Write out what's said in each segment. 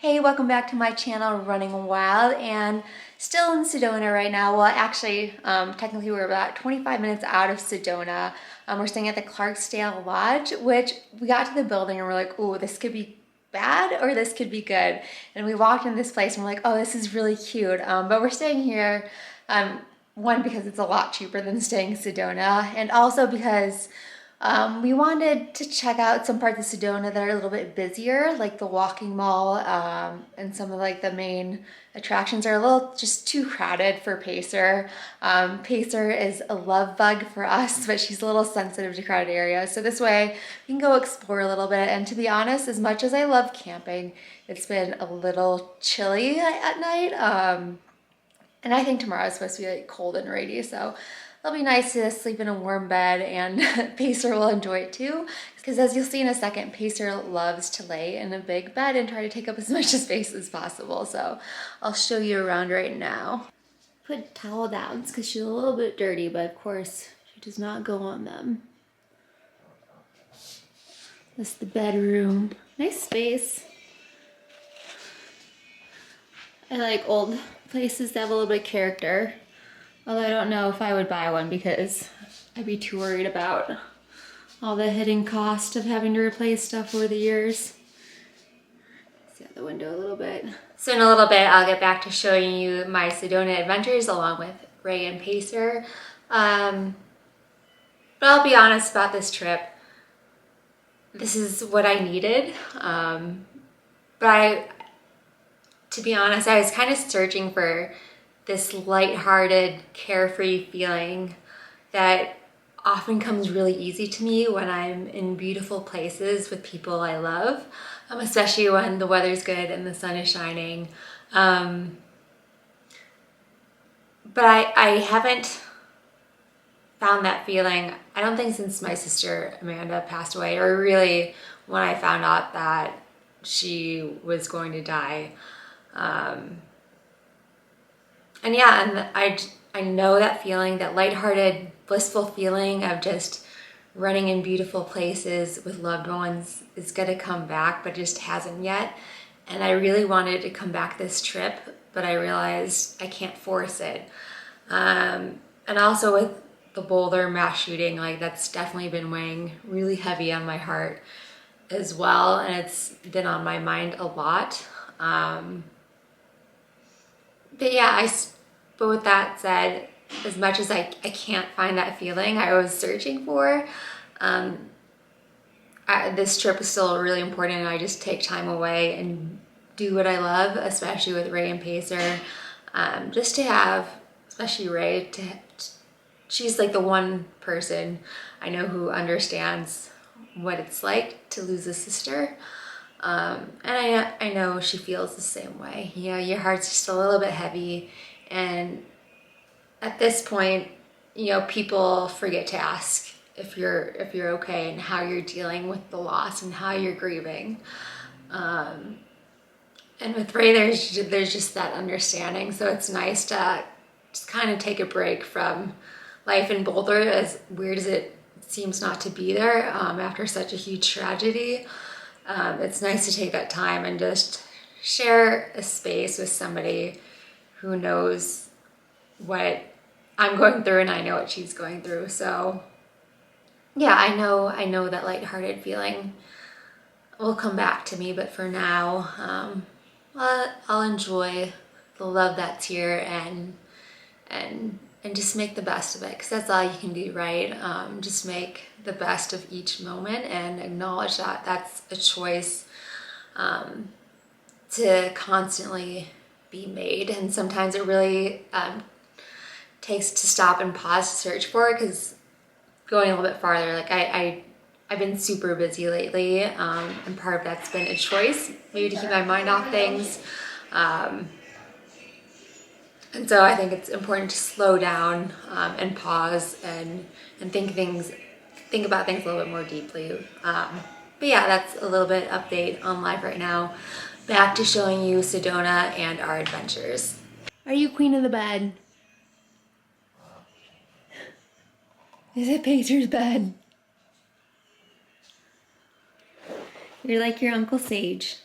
Hey, welcome back to my channel, Running Wild, and still in Sedona right now. Well, actually, technically we're about 25 minutes out of Sedona. We're staying at the Clarksdale Lodge, which we got to the building and we're like, oh, this could be bad or this could be good. And we walked in this place and we're like, oh, this is really cute. But we're staying here, one, because it's a lot cheaper than staying in Sedona, and also because we wanted to check out some parts of Sedona that are a little bit busier, like the walking mall, and some of like the main attractions are a little just too crowded for Pacer. Pacer is a love bug for us, but she's a little sensitive to crowded areas. So this way we can go explore a little bit. And to be honest, as much as I love camping, it's been a little chilly at night. And I think tomorrow is supposed to be like cold and rainy, so it'll be nice to sleep in a warm bed, and Pacer will enjoy it too. Because as you'll see in a second, Pacer loves to lay in a big bed and try to take up as much space as possible. So I'll show you around right now. Put a towel down because she's a little bit dirty, but of course she does not go on them. This is the bedroom. Nice space. I like old places that have a little bit of character. Although I don't know if I would buy one because I'd be too worried about all the hidden cost of having to replace stuff over the years. See out the window a little bit. So in a little bit, I'll get back to showing you my Sedona adventures along with Ray and Pacer. But I'll be honest about this trip. This is what I needed. To be honest, I was kind of searching for this lighthearted, carefree feeling that often comes really easy to me when I'm in beautiful places with people I love, especially when the weather's good and the sun is shining. But I haven't found that feeling, I don't think, since my sister Amanda passed away, or really when I found out that she was going to die. And yeah, and I know that feeling, that lighthearted, blissful feeling of just running in beautiful places with loved ones is gonna come back, but just hasn't yet. And I really wanted to come back this trip, but I realized I can't force it. And also with the Boulder mass shooting, like that's definitely been weighing really heavy on my heart as well. And it's been on my mind a lot. But yeah, but with that said, as much as I can't find that feeling I was searching for, this trip is still really important, and I just take time away and do what I love, especially with Ray and Pacer. Just to have, especially Ray, she's like the one person I know who understands what it's like to lose a sister. And I know she feels the same way. You know, your heart's just a little bit heavy, and at this point, you know, people forget to ask if you're okay and how you're dealing with the loss and how you're grieving. And with Ray, there's just that understanding. So it's nice to just kind of take a break from life in Boulder, as weird as it seems not to be there after such a huge tragedy. It's nice to take that time and just share a space with somebody who knows what I'm going through and I know what she's going through. So yeah, I know that lighthearted feeling will come back to me, but for now, I'll enjoy the love that's here and just make the best of it, because that's all you can do, right? Just make the best of each moment and acknowledge that that's a choice to constantly be made. And sometimes it really takes to stop and pause to search for it, because going a little bit farther, like I've been super busy lately, and part of that's been a choice, maybe to keep my mind off things. And so I think it's important to slow down and pause and think about things a little bit more deeply. But yeah, that's a little bit update on life right now. Back to showing you Sedona and our adventures. Are you queen of the bed? Is it Pacer's bed? You're like your Uncle Sage.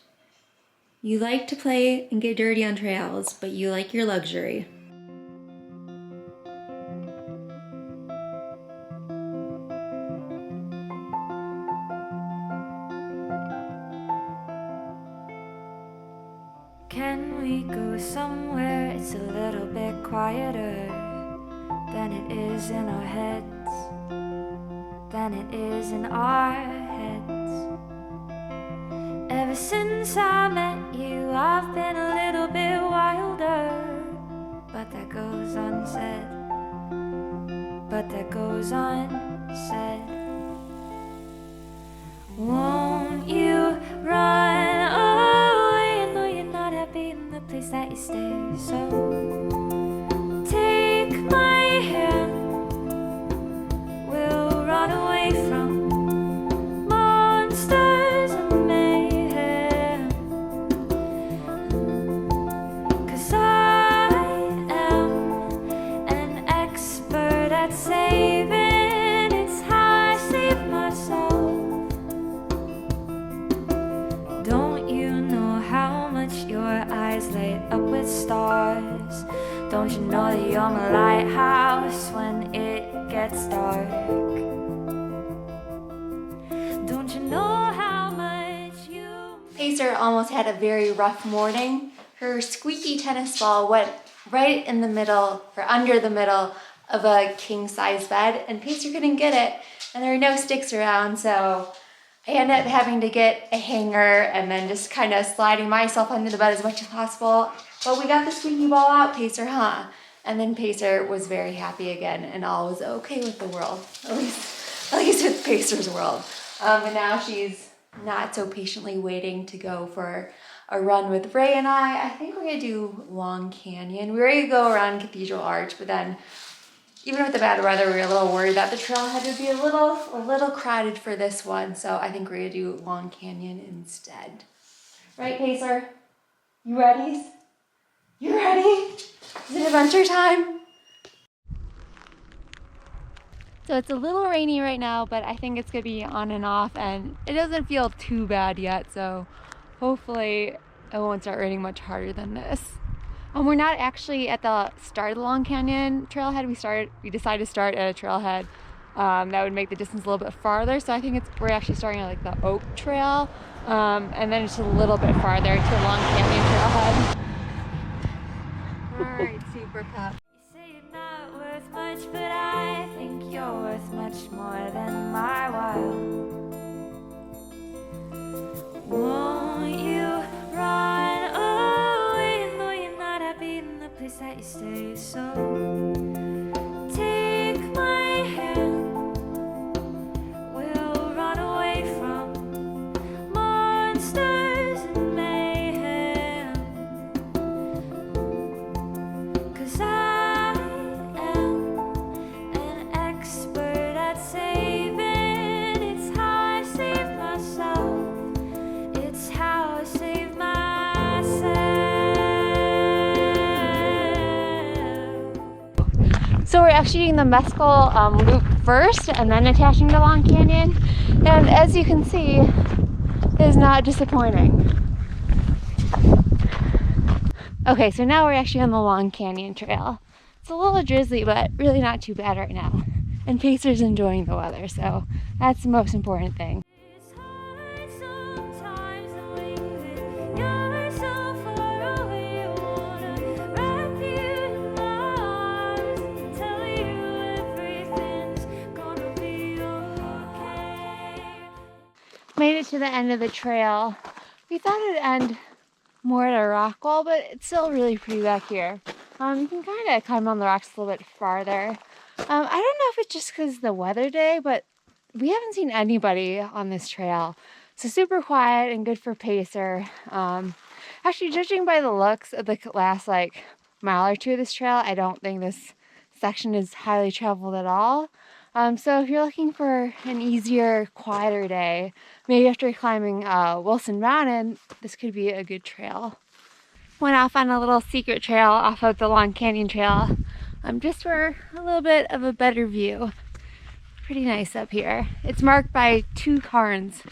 You like to play and get dirty on trails, but you like your luxury. Can we go somewhere it's a little bit quieter than it is in our heads, than it is in our heads? Ever since I met you, I've been a little bit wilder, but that goes unsaid, but that goes unsaid. Won't you run away? I know you're not happy in the place that you stay, so take my hand, we'll run away from monsters and mayhem, 'cause I am an expert at saving, it's how I save myself. Don't you know how much your eyes light up with stars? Don't you know that you're my lighthouse when it gets dark? Don't you know how much you... Pacer almost had a very rough morning. Her squeaky tennis ball went right in the middle, or under the middle of a king-size bed, and Pacer couldn't get it, and there were no sticks around, so I ended up having to get a hanger and then just kind of sliding myself under the bed as much as possible. But we got the squeaky ball out, Pacer, huh? And then Pacer was very happy again, and all was okay with the world, at least with Pacer's world. And now she's not so patiently waiting to go for a run with Ray and I. I think we're gonna do Long Canyon. We were gonna go around Cathedral Arch, but then even with the bad weather, we were a little worried that the trailhead would be a little crowded for this one. So I think we're gonna do Long Canyon instead. Right, Pacer? You ready? You ready? Is it adventure time? So it's a little rainy right now, but I think it's gonna be on and off, and it doesn't feel too bad yet. So hopefully it won't start raining much harder than this. We're not actually at the start of the Long Canyon trailhead. We decided to start at a trailhead that would make the distance a little bit farther. So I think we're actually starting at like the Oak Trail, and then just a little bit farther to the Long Canyon trailhead. All right, Super Pup. You say you're not worth much, but I think you're worth much more than my while. Won't you run away? I know you're not happy in the place that you stay, so take my hand, we'll run away from monsters and mayhem, 'cause I am an expert at saving, it's how I save myself, it's how I save myself. So we're actually doing the Mescal loop first and then attaching to Long Canyon. And as you can see, it is not disappointing. Okay, so now we're actually on the Long Canyon Trail. It's a little drizzly, but really not too bad right now. And Pacer's enjoying the weather, so that's the most important thing. It's hard sometimes knowing that you're so far away. I wanna wrap you in my arms and tell you everything's gonna be okay. Made it to the end of the trail. We thought it'd end more at a rock wall, but it's still really pretty back here. You can kind of climb on the rocks a little bit farther. I don't know if it's just because the weather day, but we haven't seen anybody on this trail. So super quiet and good for Pacer. Actually, judging by the looks of the last mile or two of this trail, I don't think this section is highly traveled at all. So if you're looking for an easier, quieter day, maybe after climbing Wilson Mountain, this could be a good trail. Went off on a little secret trail off of the Long Canyon Trail, just for a little bit of a better view. Pretty nice up here. It's marked by 2 cairns,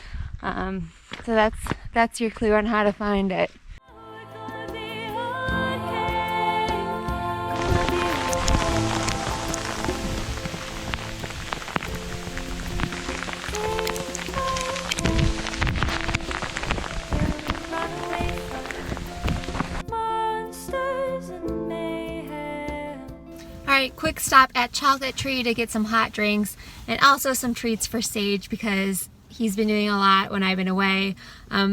so that's your clue on how to find it. right, quick stop at Chocolate Tree to get some hot drinks and also some treats for Sage because he's been doing a lot when I've been away.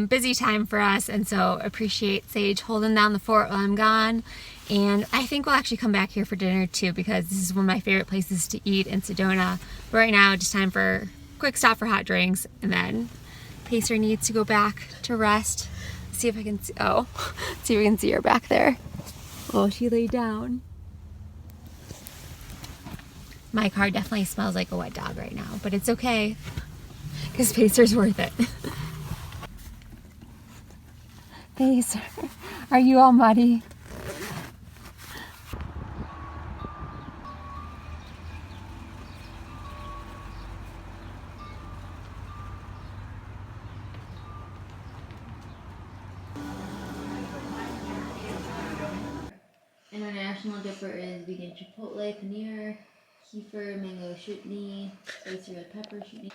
Busy time for us, and so appreciate Sage holding down the fort while I'm gone. And I think we'll actually come back here for dinner too because this is one of my favorite places to eat in Sedona. But right now, just time for a quick stop for hot drinks, and then Pacer needs to go back to rest. See if I can see, oh, see if we can see her back there. Oh, she laid down. My car definitely smells like a wet dog right now, but it's okay because Pacer's worth it. Pacer, are you all muddy? International dipper is vegan chipotle, paneer, kefir, mango chutney, spicy red pepper chutney.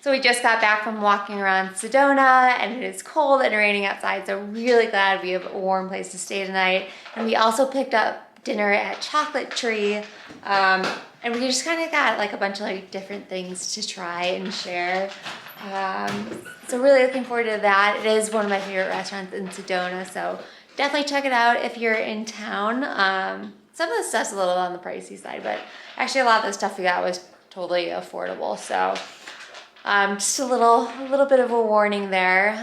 So we just got back from walking around Sedona and it is cold and raining outside, so really glad we have a warm place to stay tonight. And we also picked up dinner at Chocolate Tree, and we just kind of got like a bunch of like different things to try and share. So really looking forward to that. It is one of my favorite restaurants in Sedona, so definitely check it out if you're in town. Some of the stuff's a little on the pricey side, but actually a lot of the stuff we got was totally affordable. So just a little bit of a warning there.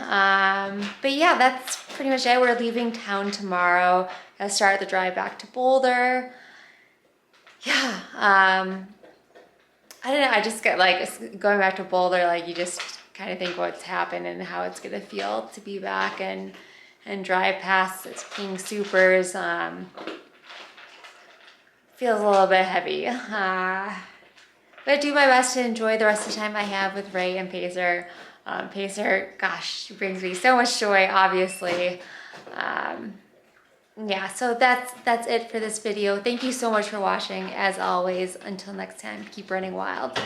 But yeah, that's pretty much it. We're leaving town tomorrow. Gotta start the drive back to Boulder. Yeah, I don't know. I just get like going back to Boulder, like you just kind of think what's happened and how it's gonna feel to be back and drive past King Supers. Feels a little bit heavy. But I do my best to enjoy the rest of the time I have with Ray and Pacer. Pacer, gosh, she brings me so much joy, obviously. Yeah, so that's it for this video. Thank you so much for watching. As always, until next time, keep running wild.